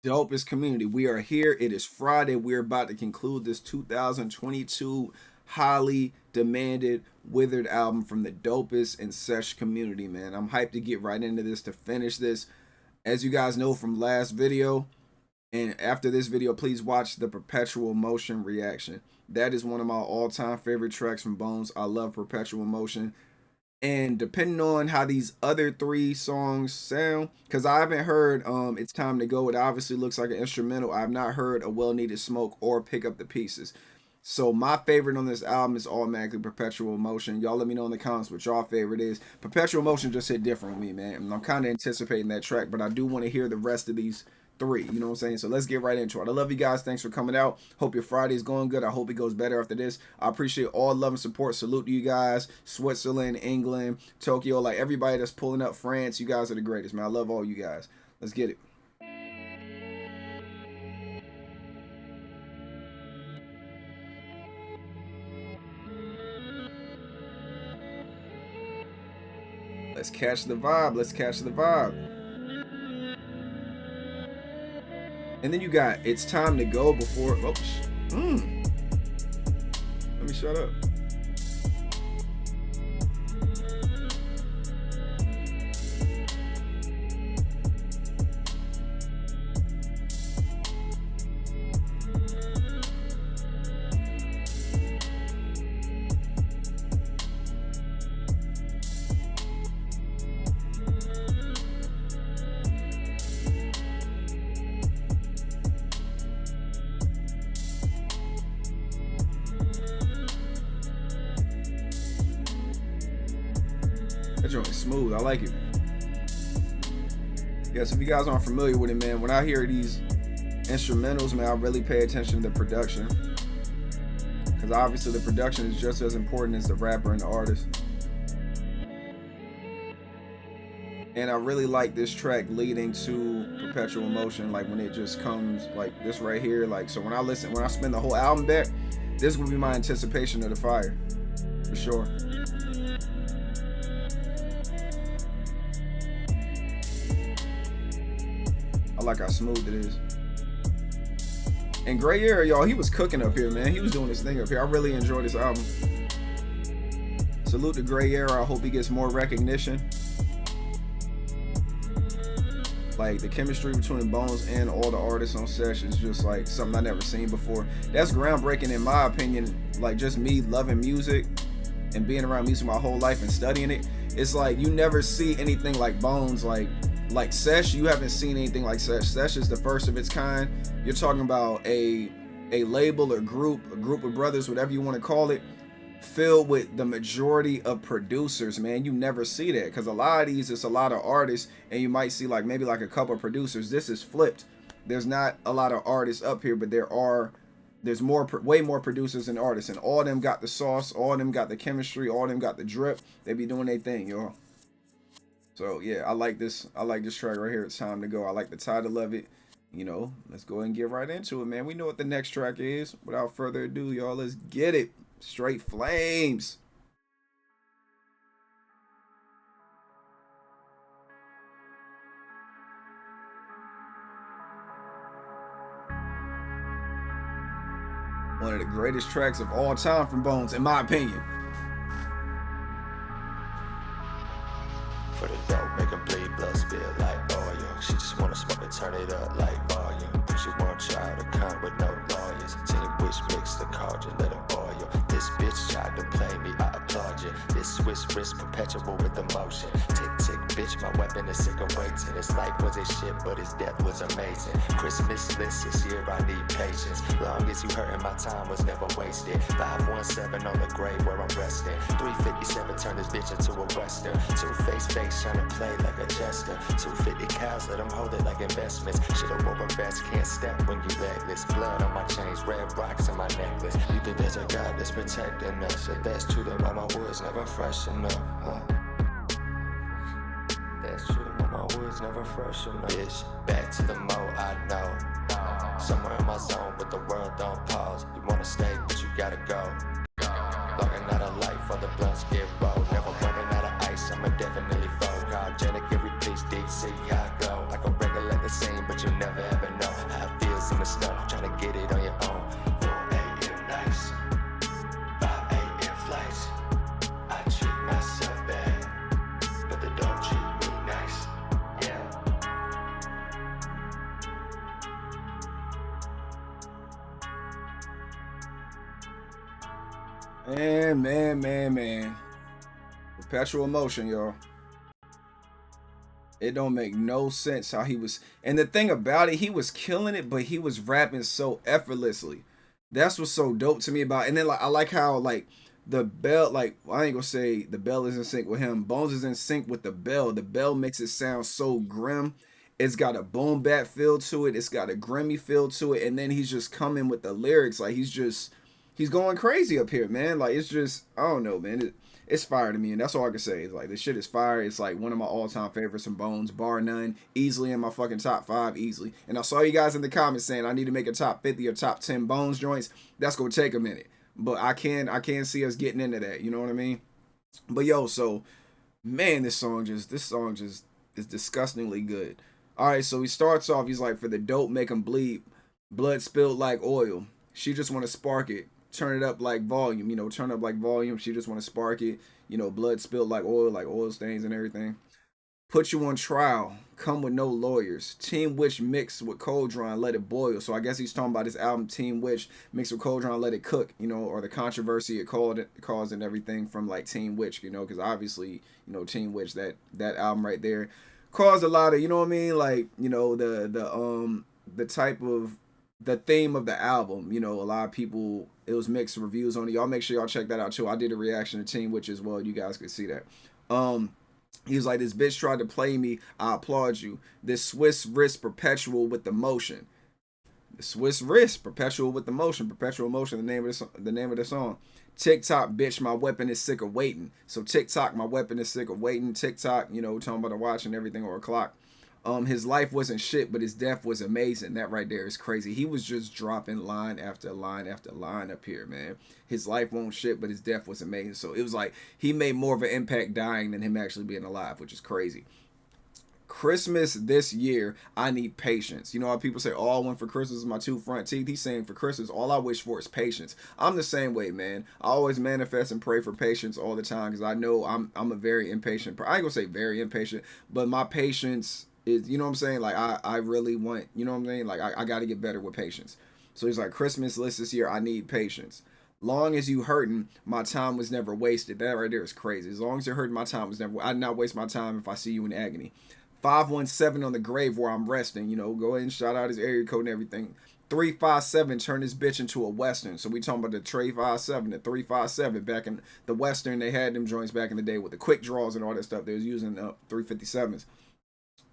Dopest Community, we are here. It is Friday. We're about to conclude this 2022 highly demanded Withered album from the Dopest and Sesh community, man. I'm hyped to get right into this, to finish this. As you guys know from last video, and after this video, please watch the PerpetualMotion reaction. That is one of my all-time favorite tracks from Bones. I love PerpetualMotion. And depending on how these other three songs sound, because I haven't heard It's Time to Go. It obviously looks like an instrumental. I have not heard AWellNeededSmoke or Pick Up the Pieces. So my favorite on this album is automatically PerpetualMotion. Y'all let me know in the comments what y'all favorite is. PerpetualMotion just hit different with me, man. And I'm kind of anticipating that track, but I do want to hear the rest of these three, you know what I'm saying? So let's get right into it. I love you guys. Thanks for coming out. Hope your Friday is going good. I hope it goes better after this. I appreciate all love and support. Salute to you guys. Switzerland, England, Tokyo, like everybody that's pulling up, France. You guys are the greatest, man. I love all you guys. Let's get it. Let's catch the vibe. Let's catch the vibe. And then you got It's Time to Go before. Oh, let me shut up. That joint is smooth. I like it. Yeah, so if you guys aren't familiar with it, man, when I hear these instrumentals, man, I really pay attention to the production. Because obviously the production is just as important as the rapper and the artist. And I really like this track leading to PerpetualMotion, like when it just comes like this right here. Like, so when I spend the whole album back, this will be my anticipation of the fire. For sure. I like how smooth it is. And Grayera, y'all, he was cooking up here, man. He was doing his thing up here. I really enjoyed this album. Salute to Grayera. I hope he gets more recognition. Like, the chemistry between Bones and all the artists on Sesh is just like something I never seen before. That's groundbreaking in my opinion. Like, just me loving music and being around music my whole life and studying it. It's like you never see anything like Bones, like Sesh. You haven't seen anything like Sesh. Sesh is the first of its kind. You're talking about a label or group, a group of brothers, whatever you want to call it, filled with the majority of producers, man. You never see that, because a lot of these, it's a lot of artists, and you might see like maybe like a couple of producers. This is flipped. There's not a lot of artists up here, but there's way more producers than artists, and all of them got the sauce, all of them got the chemistry, all of them got the drip. They be doing their thing, y'all. So yeah, I like this track right here. It's Time to Go. I like the title of it. You know, let's go ahead and get right into it, man. We know what the next track is. Without further ado, y'all, let's get it. Straight flames. One of the greatest tracks of all time from Bones, in my opinion. For the dope, make 'em bleed, blood spill like oil. She just wanna smoke and turn it up like volume. She won't try to come with no lawyers. Tell you which mix the card, you let 'em boil. This bitch tried to play me, I applaud you. This Swiss wrist perpetual with emotion. Tick tick, bitch, my weapon is sick of waiting. His life was a shit, but his death was amazing. Christmas list this year, I need patience. Long as you hurting, my time was never wasted. 517 on the grave where I'm resting. 357 turn this bitch into a western. Two-faced face trying to play like a jester. 250 cows, let them hold it like investments. Should've wore a vest, can't step when you legless. Blood on my chains, red rocks on my necklace. You think there's a God that's protecting us? If that's true, then why my wood's never fresh enough, huh? That's true, then why my wood's never fresh enough. Bitch, back to the mo, I know. Somewhere in my zone, but the world don't pause. You wanna stay, but you gotta go. Logging out of life for the blunts get rolled. Never running out of ice, I'ma definitely fold. Cryogenic, every piece, deep sea, how I go. Like a regular at the scene, but you never ever know. the snow, tryna get it on your own. 4 a.m. nights, 5 a.m. flights. I treat myself bad, but they don't treat me nice. Yeah. Man. PerpetualMotion, y'all. It don't make no sense how he was. And the thing about it, he was killing it, but he was rapping so effortlessly. That's what's so dope to me about it. And then like I like how like the bell, like I ain't gonna say the bell is in sync with him. Bones is in sync with the bell. The bell makes it sound so grim. It's got a boom bap feel to it. It's got a grimy feel to it. And then he's just coming with the lyrics. Like he's going crazy up here, man. Like it's just I don't know, man. It's fire to me, and that's all I can say. It's like this shit is fire. It's like one of my all-time favorites from Bones, bar none. Easily in my fucking top 5, easily. And I saw you guys in the comments saying I need to make a top 50 or top 10 Bones joints. That's gonna take a minute, but I can see us getting into that. You know what I mean? But yo, so man, this song just is disgustingly good. All right, so he starts off. He's like, for the dope, make him bleed, blood spilled like oil. She just want to spark it. Turn it up like volume, turn up like volume. She just want to spark it, blood spilled like oil stains and everything. Put you on trial, come with no lawyers. Team Witch mixed with Cold Drawn, let it boil. So I guess he's talking about his album Team Witch mixed with Cold Drawn, let it cook, or the controversy it caused and everything from like Team Witch, because obviously, Team Witch, that album right there caused a lot of, you know what I mean, like, the type of the theme of the album, a lot of people, it was mixed reviews on it. Y'all make sure y'all check that out too. I did a reaction to Team Witch as well. You guys could see that. He was like, this bitch tried to play me. I applaud you. This Swiss wrist perpetual with the motion. The Swiss wrist perpetual with the motion. PerpetualMotion, the name of the song. TikTok, bitch, my weapon is sick of waiting. So TikTok, my weapon is sick of waiting. TikTok, talking about a watch and everything or a clock. His life wasn't shit, but his death was amazing. That right there is crazy. He was just dropping line after line after line up here, man. His life won't shit, but his death was amazing. So it was like he made more of an impact dying than him actually being alive, which is crazy. Christmas this year, I need patience. You know how people say, oh, I went for Christmas with my 2 front teeth? He's saying for Christmas, all I wish for is patience. I'm the same way, man. I always manifest and pray for patience all the time because I know I'm a very impatient. I ain't gonna say very impatient, but my patience is, you know what I'm saying? Like I really want, you know what I'm saying? Like I got to get better with patience. So he's like, Christmas list this year, I need patience. Long as you hurting, my time was never wasted. That right there is crazy. As long as you're hurting, my time was never. I did not waste my time if I see you in agony. 517 on the grave where I'm resting. Go ahead and shout out his area code and everything. 357 turn this bitch into a Western. So we talking about the Trey 57, the 357. Back in the Western, they had them joints back in the day with the quick draws and all that stuff. They was using 357s.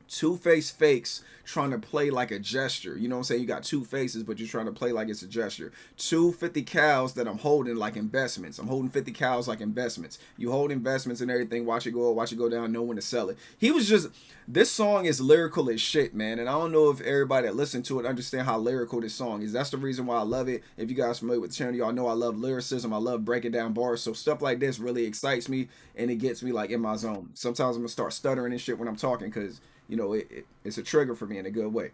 Two-face fakes trying to play like a gesture. You know what I'm saying? You got 2 faces, but you're trying to play like it's a gesture. 250 cows that I'm holding like investments. I'm holding 50 cows like investments. You hold investments and everything. Watch it go up, watch it go down, know when to sell it. He was just, this song is lyrical as shit, man. And I don't know if everybody that listened to it understand how lyrical this song is. That's the reason why I love it. If you guys are familiar with the channel, y'all know I love lyricism. I love breaking down bars. So stuff like this really excites me and it gets me like in my zone. Sometimes I'm gonna start stuttering and shit when I'm talking because it's a trigger for me in a good way.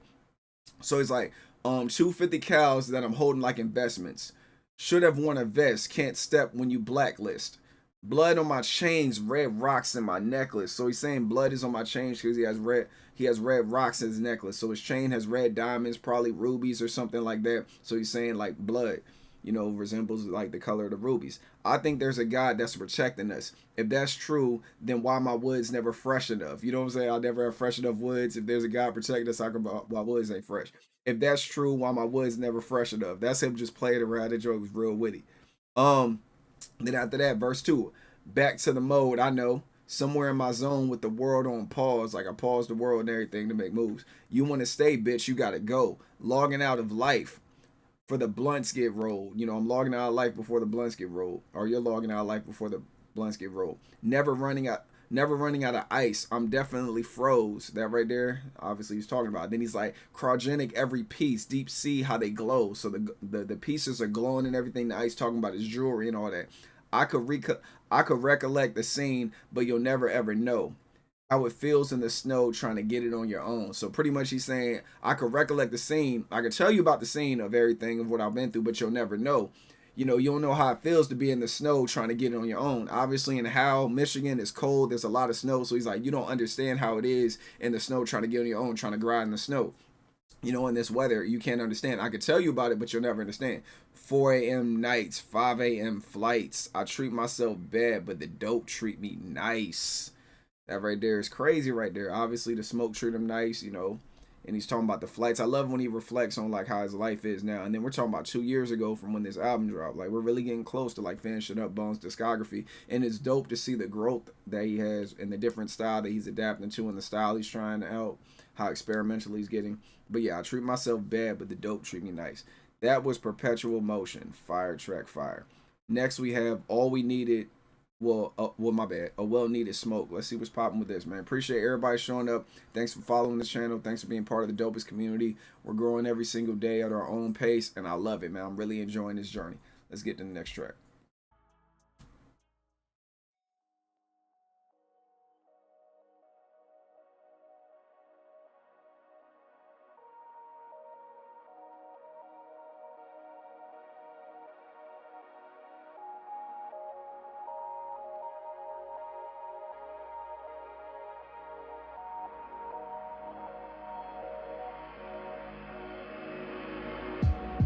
So it's like 250 cows that I'm holding like investments. Should have worn a vest. Can't step when you blacklist. Blood on my chains, red rocks in my necklace. So he's saying blood is on my chains because he has red rocks in his necklace. So his chain has red diamonds, probably rubies or something like that. So he's saying like blood, resembles like the color of the rubies. I think there's a God that's protecting us. If that's true, then why my woods never fresh enough? You know what I'm saying? I'll never have fresh enough woods. If there's a God protecting us, how come my woods ain't fresh? If that's true, why my woods never fresh enough? That's him just playing around. The joke was real witty. Then after that, verse 2, back to the mode. I know somewhere in my zone with the world on pause, like I paused the world and everything to make moves. You want to stay, bitch? You gotta go. Logging out of life for the blunts get rolled. I'm logging out of life before the blunts get rolled, or you're logging out of life before the blunts get rolled. Never running out of ice. I'm definitely froze. That right there, obviously he's talking about. Then he's like, cryogenic every piece, deep sea how they glow. So the pieces are glowing and everything. The ice talking about his jewelry and all that. I could recollect the scene, but you'll never ever know. how it feels in the snow trying to get it on your own. So pretty much he's saying, I could recollect the scene. I could tell you about the scene of everything of what I've been through, but you'll never know. You know, you don't know how it feels to be in the snow trying to get it on your own. Obviously, in Howell, Michigan, it's cold. There's a lot of snow. So he's like, you don't understand how it is in the snow trying to get on your own, trying to grind in the snow. You know, in this weather, you can't understand. I could tell you about it, but you'll never understand. 4 a.m. nights, 5 a.m. flights. I treat myself bad, but the dope treat me nice. That right there is crazy right there. Obviously, the smoke treat him nice, you know. And he's talking about the flights. I love when he reflects on like how his life is now. And then we're talking about 2 years ago from when this album dropped. Like we're really getting close to like finishing up Bones' discography. And it's dope to see the growth that he has and the different style that he's adapting to and the style he's trying out, how experimental he's getting. But yeah, I treat myself bad, but the dope treat me nice. That was PerpetualMotion. Fire track fire. Next we have All We Needed. Well, my bad. AWellNeededSmoke. Let's see what's popping with this, man. Appreciate everybody showing up. Thanks for following the channel. Thanks for being part of the Dopest community. We're growing every single day at our own pace, and I love it, man. I'm really enjoying this journey. Let's get to the next track.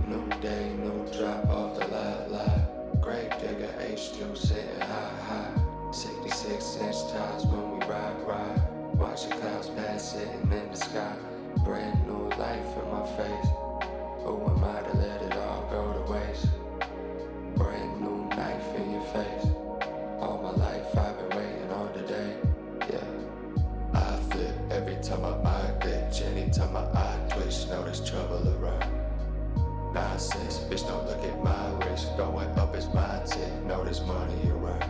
New day, new drop off the lot. Grave digger H2 sitting high. 66-inch tires when we ride. Watch the clouds pass sitting in the sky. Brand new life in my face. Who am I to let it all go to waste? Brand new knife in your face. All my life I've been waiting on today. Yeah, I flip every time my eye glitch. Anytime my eye twitch, know there's trouble around. Nonsense, bitch, don't look at my wrist. Going up is my tip, know there's money around.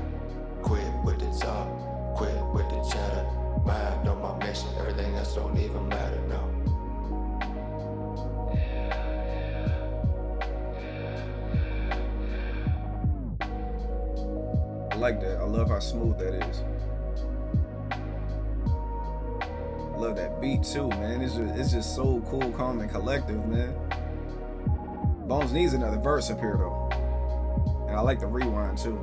Quit with the talk, quit with the chatter. Mind on my mission, everything else don't even matter, no. I like that. I love how smooth that is. I love that beat too, man. It's just so cool, calm, and collective, man. Bones needs another verse up here though. And I like the rewind too.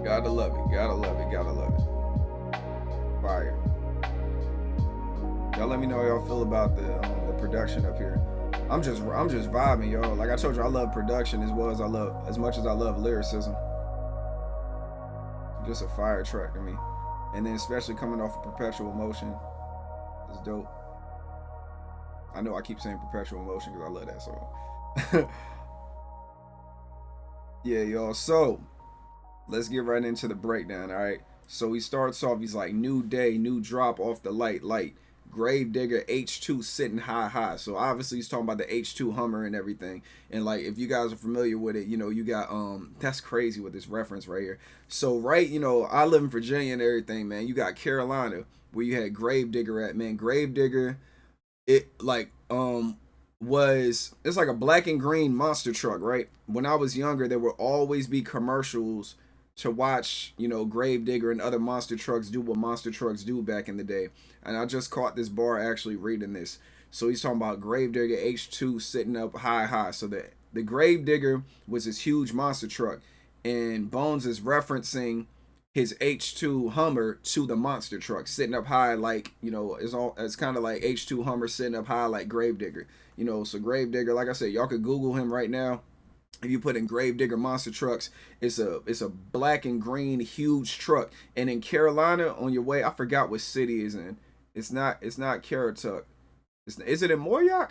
Gotta love it, gotta love it, gotta love it. Fire. Y'all let me know how y'all feel about the production up here. I'm just vibing, y'all. Like I told you, I love production as much as I love lyricism. Just a fire track to me. And then especially coming off of PerpetualMotion, it's dope. I know I keep saying PerpetualMotion because I love that song. Yeah, y'all. So let's get right into the breakdown. All right. So he starts off. He's like, new day, new drop off the light. Gravedigger H2 sitting high. So obviously he's talking about the H2 Hummer and everything. And like, if you guys are familiar with it, you know, you got that's crazy with this reference right here. So right, you know, I live in Virginia and everything, man. You got Carolina where you had Gravedigger at, man. Gravedigger, it like it's like a black and green monster truck, right? When I was younger, there would always be commercials to watch, you know, Gravedigger and other monster trucks do what monster trucks do back in the day. And I just caught this bar actually reading this. So he's talking about Gravedigger H2 sitting up high. So the Gravedigger was this huge monster truck, and Bones is referencing his H2 Hummer to the monster truck sitting up high, like, you know, it's kind of like H2 Hummer sitting up high like Gravedigger, you know. So Gravedigger, like I said, y'all could Google him right now. If you put in Gravedigger monster trucks, it's a black and green huge truck. And in Carolina, on your way, I forgot what city is in. It's not Caratuck. Is it in Mooryock,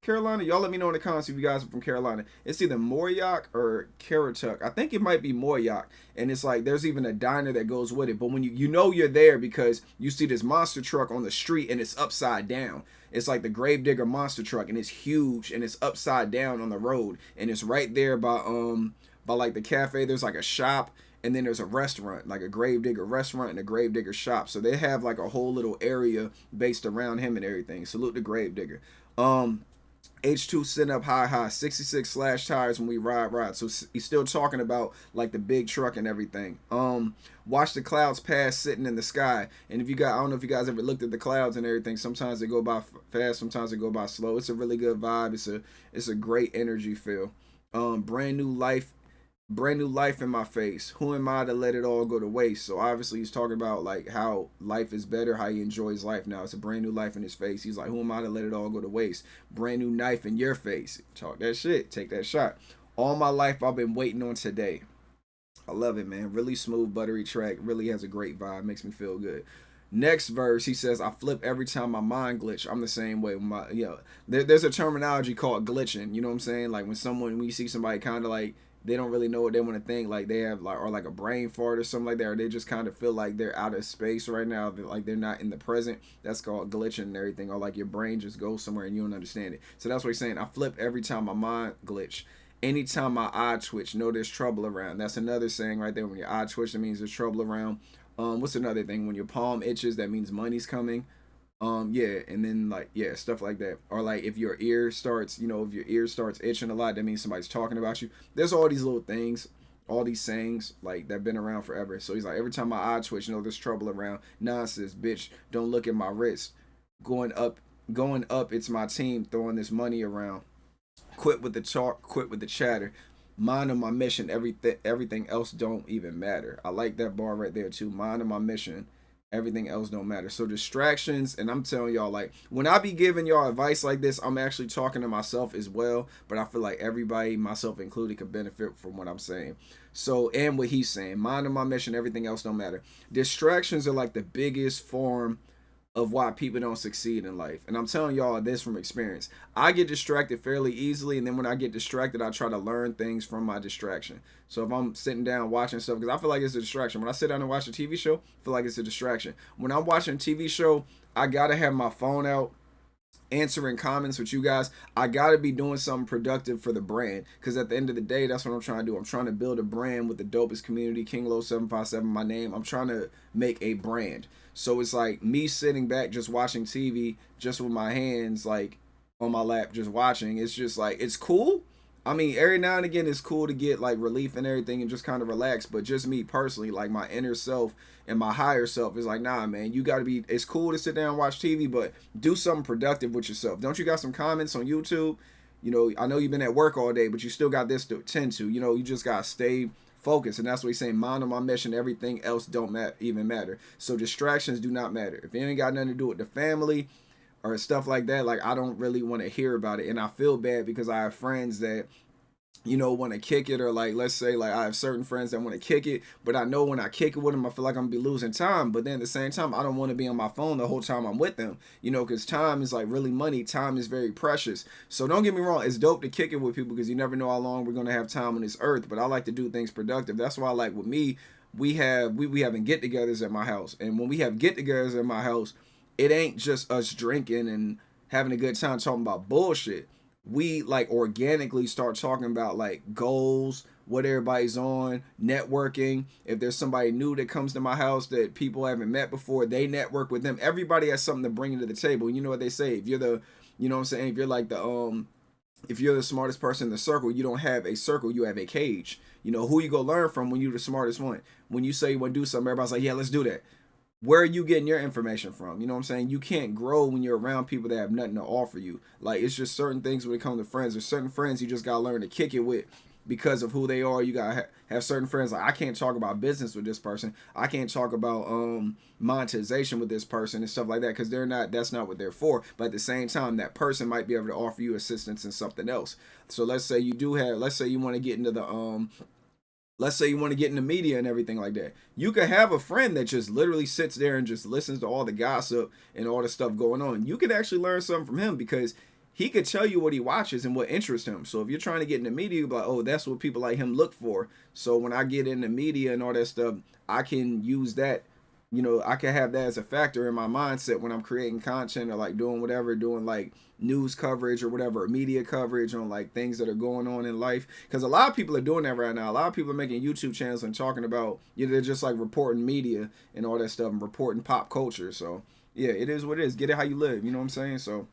Carolina? Y'all let me know in the comments if you guys are from Carolina. It's either Mooryock or Caratuck. I think it might be Mooryock. And it's like there's even a diner that goes with it. But when you know you're there because you see this monster truck on the street and it's upside down. It's like the Gravedigger monster truck, and it's huge and it's upside down on the road, and it's right there by by like the cafe, there's like a shop, and then there's a restaurant, like a gravedigger restaurant and a gravedigger shop. So they have like a whole little area based around him and everything. Salute the gravedigger. H2 sitting up high, 66 slash tires when we ride. So he's still talking about like the big truck and everything. Watch the clouds pass sitting in the sky. And if you guys, I don't know if you guys ever looked at the clouds and everything. Sometimes they go by fast, sometimes they go by slow. It's a really good vibe. It's a great energy feel. Brand new life in my face. Who am I to let it all go to waste? So obviously he's talking about like how life is better, how he enjoys life now. It's a brand new life in his face. He's like, who am I to let it all go to waste? Brand new knife in your face. Talk that shit. Take that shot. All my life I've been waiting on today. I love it, man. Really smooth, buttery track. Really has a great vibe. Makes me feel good. Next verse, he says, I flip every time my mind glitch. I'm the same way. There's a terminology called glitching. You know what I'm saying? Like when you see somebody kind of like, they don't really know what they want to think, like they have like, or like a brain fart or something like that, or they just kind of feel like they're out of space right now, like they're not in the present. That's called glitching and everything, or like your brain just goes somewhere and you don't understand it. So that's what he's saying. I flip every time my mind glitch. Anytime my eye twitch, know there's trouble around. That's another saying right there. When your eye twitch, that means there's trouble around. What's another thing? When your palm itches, that means money's coming. And then like, stuff like that. Or like if your ear starts, itching a lot, that means somebody's talking about you. There's all these little things, all these sayings like that been around forever. So he's like, every time my eye twitch, there's trouble around. Nonsense, bitch. Don't look at my wrist. Going up, it's my team throwing this money around. Quit with the talk, quit with the chatter. Mind on my mission, everything else don't even matter. I like that bar right there too. Mind on my mission. Everything else don't matter. So distractions, and I'm telling y'all, like when I be giving y'all advice like this, I'm actually talking to myself as well, but I feel like everybody, myself included, can benefit from what I'm saying. So, and what he's saying, mind on my mission, everything else don't matter. Distractions are like the biggest form of why people don't succeed in life. And I'm telling y'all this from experience. I get distracted fairly easily, and then when I get distracted, I try to learn things from my distraction. So if I'm sitting down watching stuff, because I feel like it's a distraction. When I sit down and watch a TV show, I feel like it's a distraction. When I'm watching a TV show, I gotta have my phone out, answering comments with you guys. I gotta be doing something productive for the brand, because at the end of the day, that's what I'm trying to do. I'm trying to build a brand with the Dopest Community, King Low 757, my name. I'm trying to make a brand. So it's like me sitting back just watching TV, just with my hands like on my lap, just watching. It's just like, it's cool. I mean, every now and again, it's cool to get like relief and everything and just kind of relax. But just me personally, like my inner self and my higher self is like, nah, man, you got to be, it's cool to sit down and watch TV, but do something productive with yourself. Don't you got some comments on YouTube? I know you've been at work all day, but you still got this to attend to. You just got to stay focused. And that's what he's saying. Mind on my mission. Everything else don't even matter. So distractions do not matter. If it ain't got nothing to do with the family or stuff like that, like I don't really want to hear about it. And I feel bad because I have friends that want to kick it, or like, let's say like I have certain friends that want to kick it, but I know when I kick it with them, I feel like I'm gonna be losing time. But then at the same time, I don't want to be on my phone the whole time I'm with them, because time is like really money. Time is very precious. So don't get me wrong, it's dope to kick it with people because you never know how long we're gonna have time on this earth. But I like to do things productive. That's why, like with me, we having get-togethers at my house, and when we have get-togethers at my house, it ain't just us drinking and having a good time talking about bullshit. We like organically start talking about like goals, what everybody's on, networking. If there's somebody new that comes to my house that people haven't met before, they network with them. Everybody has something to bring to the table. You know what they say, if you're the, what I'm saying, if you're like the if you're the smartest person in the circle, you don't have a circle, you have a cage. Who you go learn from when you're the smartest one. When you say you want to do something, everybody's like, yeah, let's do that. Where are you getting your information from? You know what I'm saying? You can't grow when you're around people that have nothing to offer you. Like, it's just certain things when it comes to friends. There's certain friends you just got to learn to kick it with because of who they are. You got to have certain friends. Like, I can't talk about business with this person. I can't talk about monetization with this person and stuff like that, because that's not what they're for. But at the same time, that person might be able to offer you assistance in something else. So let's say you want to get into the let's say you want to get into media and everything like that. You could have a friend that just literally sits there and just listens to all the gossip and all the stuff going on. You could actually learn something from him because he could tell you what he watches and what interests him. So if you're trying to get into media, you're like, oh, that's what people like him look for. So when I get into media and all that stuff, I can use that you know, I can have that as a factor in my mindset when I'm creating content or like doing whatever, doing like news coverage or whatever, or media coverage on like things that are going on in life. Because a lot of people are doing that right now. A lot of people are making YouTube channels and talking about, you know, they're just like reporting media and all that stuff and reporting pop culture. So yeah, it is what it is. Get it how you live. You know what I'm saying? So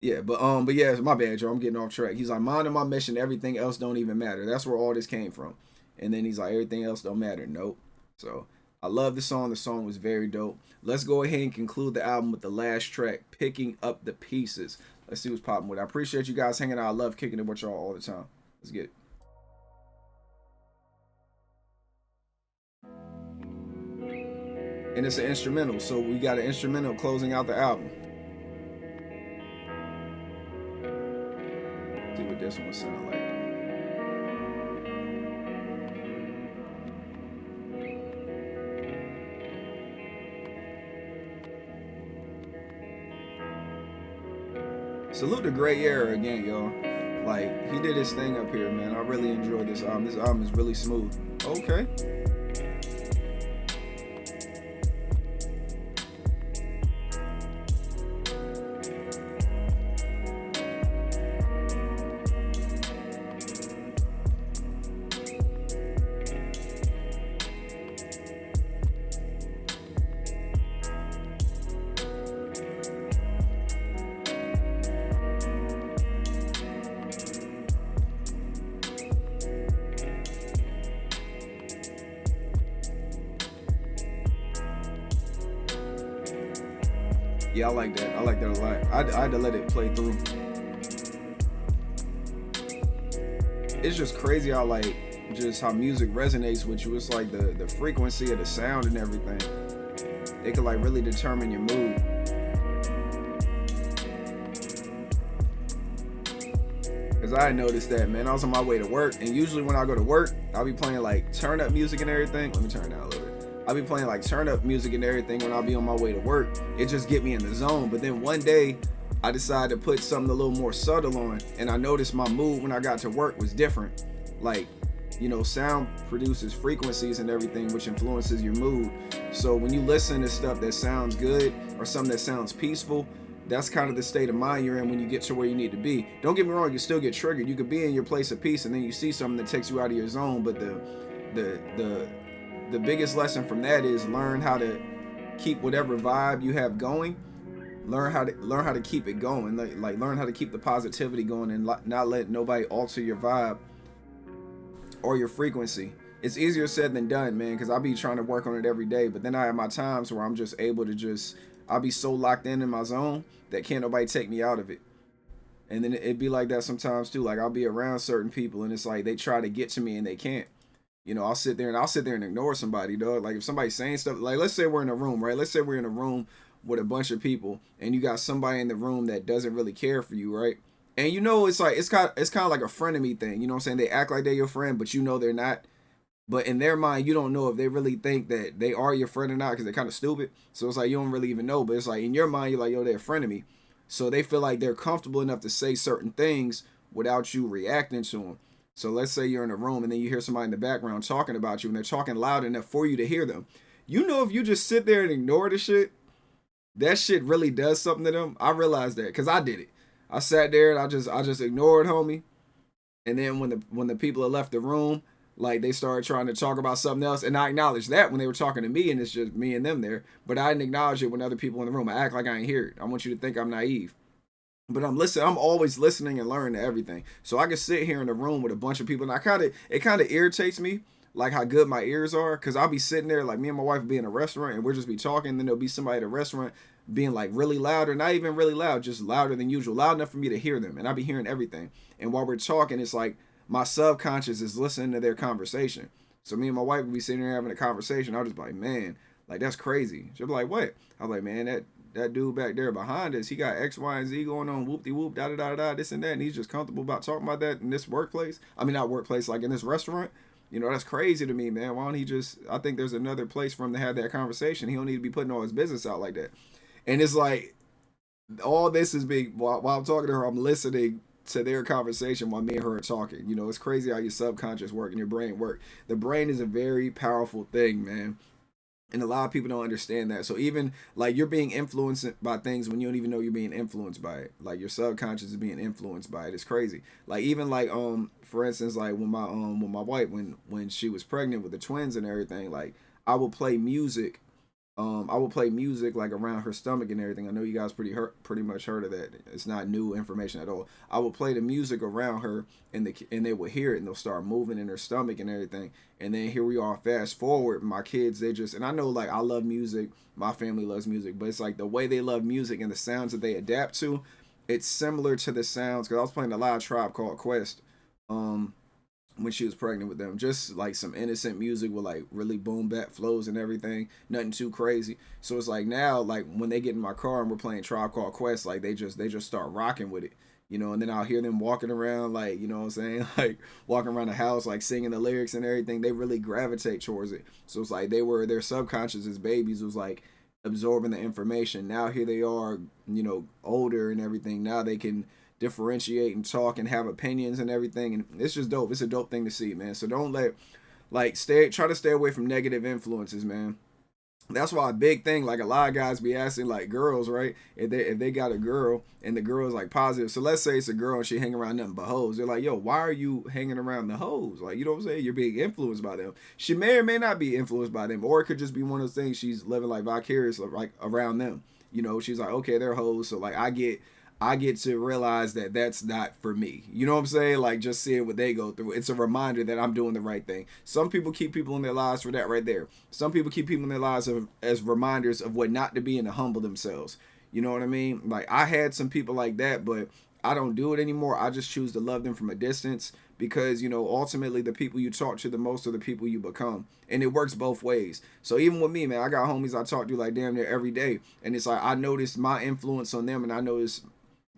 yeah, but yeah, my bad, Joe. I'm getting off track. He's like, minding my mission, everything else don't even matter. That's where all this came from. And then he's like, everything else don't matter. Nope. So I love the song. The song was very dope. Let's go ahead and conclude the album with the last track, Picking Up the Pieces. Let's see what's popping with it. I appreciate you guys hanging out. I love kicking it with y'all all the time. Let's get it. And it's an instrumental, so we got an instrumental closing out the album. See what this one sound like. Salute to Grayera again, y'all. Like, he did his thing up here, man. I really enjoyed this album. This album is really smooth. Okay. Yeah, I like that. I like that a lot. I had to let it play through. It's just crazy how like just how music resonates with you. It's like the frequency of the sound and everything. It can like really determine your mood. Cause I noticed that, man. I was on my way to work, and usually when I go to work, I'll be playing like turn up music and everything. Let me turn it down a little bit. I'll be playing like turn up music and everything when I'll be on my way to work. It just get me in the zone. But then one day I decided to put something a little more subtle on, and I noticed my mood when I got to work was different. Like, you know, sound produces frequencies and everything, which influences your mood. So when you listen to stuff that sounds good or something that sounds peaceful, that's kind of the state of mind you're in when you get to where you need to be. Don't get me wrong, you still get triggered. You could be in your place of peace and then you see something that takes you out of your zone. But the biggest lesson from that is learn how to keep whatever vibe you have going. Learn how to keep it going. Like learn how to keep the positivity going and not let nobody alter your vibe or your frequency. It's easier said than done, man, because I'll be trying to work on it every day. But then I have my times where I'm just able to I'll be so locked in my zone that can't nobody take me out of it. And then it'd be like that sometimes too. Like I'll be around certain people and it's like they try to get to me and they can't. You know, I'll sit there and ignore somebody, dog. Like if somebody's saying stuff, like let's say we're in a room, right? Let's say we're in a room with a bunch of people and you got somebody in the room that doesn't really care for you, right? And you know, it's like it's kind of like a frenemy thing. You know what I'm saying? They act like they're your friend, but you know they're not. But in their mind, you don't know if they really think that they are your friend or not because they're kind of stupid. So it's like you don't really even know. But it's like in your mind, you're like, yo, they're a friend of me. So they feel like they're comfortable enough to say certain things without you reacting to them. So let's say you're in a room and then you hear somebody in the background talking about you and they're talking loud enough for you to hear them. You know, if you just sit there and ignore the shit, that shit really does something to them. I realized that because I did it. I sat there and I just ignored homie. And then when the people had left the room, like they started trying to talk about something else, and I acknowledged that when they were talking to me, and it's just me and them there. But I didn't acknowledge it when other people in the room. I act like I ain't hear it. I want you to think I'm naive. But I'm listening. I'm always listening and learning everything. So I can sit here in a room with a bunch of people, and it kind of irritates me, like how good my ears are, because I'll be sitting there, like me and my wife will be in a restaurant, and we'll just be talking, and then there'll be somebody at a restaurant being like really loud, or not even really loud, just louder than usual, loud enough for me to hear them, and I'll be hearing everything. And while we're talking, it's like my subconscious is listening to their conversation. So me and my wife will be sitting there having a conversation. I'll just be like, man, like that's crazy. She'll be like, what? I'm like, man, that dude back there behind us, he got X, Y, and Z going on, whoop-de-whoop, da-da-da-da, this and that, and he's just comfortable about talking about that in this workplace. I mean, not workplace, like in this restaurant. You know, that's crazy to me, man. Why don't he just, I think there's another place for him to have that conversation. He don't need to be putting all his business out like that. And it's like, all this is being, while I'm talking to her, I'm listening to their conversation while me and her are talking. You know, it's crazy how your subconscious work and your brain work. The brain is a very powerful thing, man. And a lot of people don't understand that. So even like you're being influenced by things when you don't even know you're being influenced by it. Like your subconscious is being influenced by it. It's crazy. Like even like for instance, like when my wife when she was pregnant with the twins and everything, like I would play music. I would play music like around her stomach and everything. I know you guys pretty much heard of that. It's not new information at all. I would play the music around her, and they would hear it, and they'll start moving in her stomach and everything. And then here we are, fast forward, my kids, they just, and I know like I love music, my family loves music, but it's like the way they love music and the sounds that they adapt to, it's similar to the sounds. Because I was playing a live Tribe Called Quest. Um, when she was pregnant with them, just like some innocent music with like really boom bap flows and everything, nothing too crazy. So it's like now, like when they get in my car and we're playing Tribe Called Quest, like they just start rocking with it, you know. And then I'll hear them walking around, like, you know what I'm saying, like walking around the house, like singing the lyrics and everything. They really gravitate towards it. So it's like their subconscious as babies was like absorbing the information. Now here they are, you know, older and everything. Now they can differentiate and talk and have opinions and everything, and it's just dope. It's a dope thing to see, man. So don't let, like, try to stay away from negative influences, man. That's why a big thing, like a lot of guys be asking like girls, right? If they got a girl and the girl is like positive. So let's say it's a girl and she hang around nothing but hoes. They're like, yo, why are you hanging around the hoes? Like, you know what I'm saying? You're being influenced by them. She may or may not be influenced by them, or it could just be one of those things she's living like vicarious like around them. You know, she's like, okay, they're hoes, so like I get to realize that that's not for me. You know what I'm saying? Like just seeing what they go through. It's a reminder that I'm doing the right thing. Some people keep people in their lives for that right there. Some people keep people in their lives as reminders of what not to be and to humble themselves. You know what I mean? Like I had some people like that, but I don't do it anymore. I just choose to love them from a distance because, you know, ultimately the people you talk to the most are the people you become. And it works both ways. So even with me, man, I got homies I talk to like damn near every day. And it's like I noticed my influence on them and I noticed,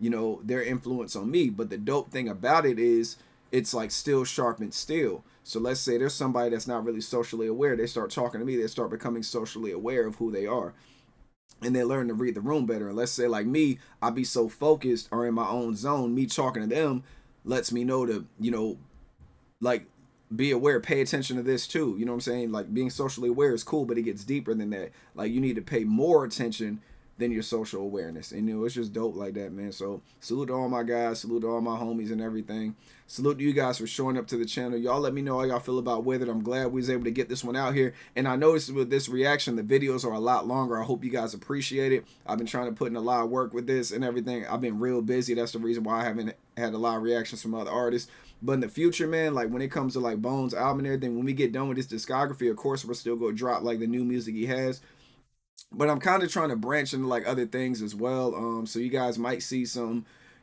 you know, their influence on me. But the dope thing about it is it's like still sharpened steel. So let's say there's somebody that's not really socially aware. They start talking to me. They start becoming socially aware of who they are. And they learn to read the room better. And let's say like me, I be so focused or in my own zone. Me talking to them lets me know to, you know, like be aware, pay attention to this too. You know what I'm saying? Like being socially aware is cool, but it gets deeper than that. Like you need to pay more attention than your social awareness. And you know, it's just dope like that, man. So salute to all my guys, salute to all my homies and everything. Salute to you guys for showing up to the channel. Y'all let me know how y'all feel about Withered. I'm glad we was able to get this one out here. And I noticed with this reaction, the videos are a lot longer. I hope you guys appreciate it. I've been trying to put in a lot of work with this and everything. I've been real busy. That's the reason why I haven't had a lot of reactions from other artists. But in the future, man, like when it comes to like Bones' album and everything, when we get done with this discography, of course, we're still going to drop like the new music he has. But I'm kind of trying to branch into like other things as well. So you guys might see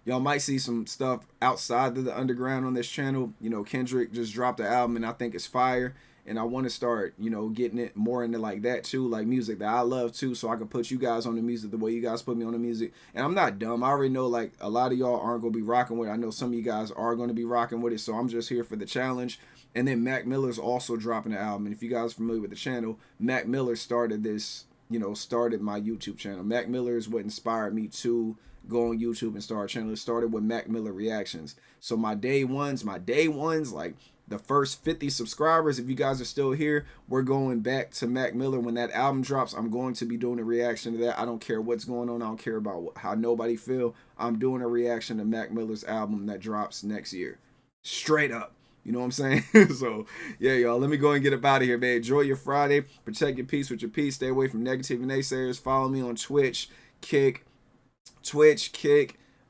y'all might see some stuff outside of the underground on this channel. You know, Kendrick just dropped the album and I think it's fire. And I want to start, you know, getting it more into like that too, like music that I love too, so I can put you guys on the music the way you guys put me on the music. And I'm not dumb. I already know like a lot of y'all aren't gonna be rocking with it. I know some of you guys are gonna be rocking with it, so I'm just here for the challenge. And then Mac Miller's also dropping the album. And if you guys are familiar with the channel, Mac Miller started this, you know, started my YouTube channel. Mac Miller is what inspired me to go on YouTube and start a channel. It started with Mac Miller reactions. So my day ones, like the first 50 subscribers, if you guys are still here, we're going back to Mac Miller. When that album drops, I'm going to be doing a reaction to that. I don't care what's going on. I don't care about how nobody feel. I'm doing a reaction to Mac Miller's album that drops next year. Straight up. You know what I'm saying? So, yeah, y'all, let me go and get up out of here, man. Enjoy your Friday. Protect your peace with your peace. Stay away from negative naysayers. Follow me on Twitch, Kick,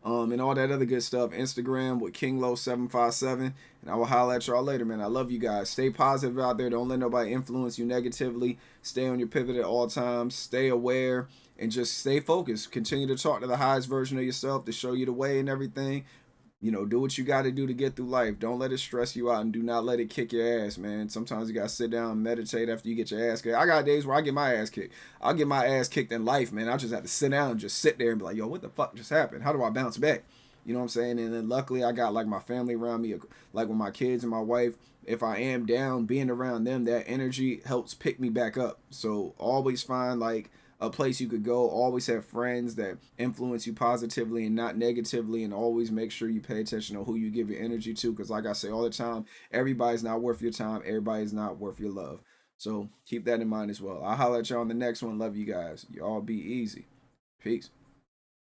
and all that other good stuff. Instagram with KingLo757. And I will holler at y'all later, man. I love you guys. Stay positive out there. Don't let nobody influence you negatively. Stay on your pivot at all times. Stay aware and just stay focused. Continue to talk to the highest version of yourself to show you the way and everything. You know, do what you got to do to get through life. Don't let it stress you out and do not let it kick your ass, man. Sometimes you got to sit down and meditate after you get your ass kicked. I got days where I get my ass kicked. I'll get my ass kicked in life, man. I just have to sit down and just sit there and be like, yo, what the fuck just happened? How do I bounce back? You know what I'm saying? And then luckily I got like my family around me, like with my kids and my wife. If I am down, being around them, that energy helps pick me back up. So always find like a place you could go. Always have friends that influence you positively and not negatively, and always make sure you pay attention to who you give your energy to, because like I say all the time, everybody's not worth your time, everybody's not worth your love. So keep that in mind as well. I'll holler at y'all on the next one. Love you guys. Y'all be easy. Peace.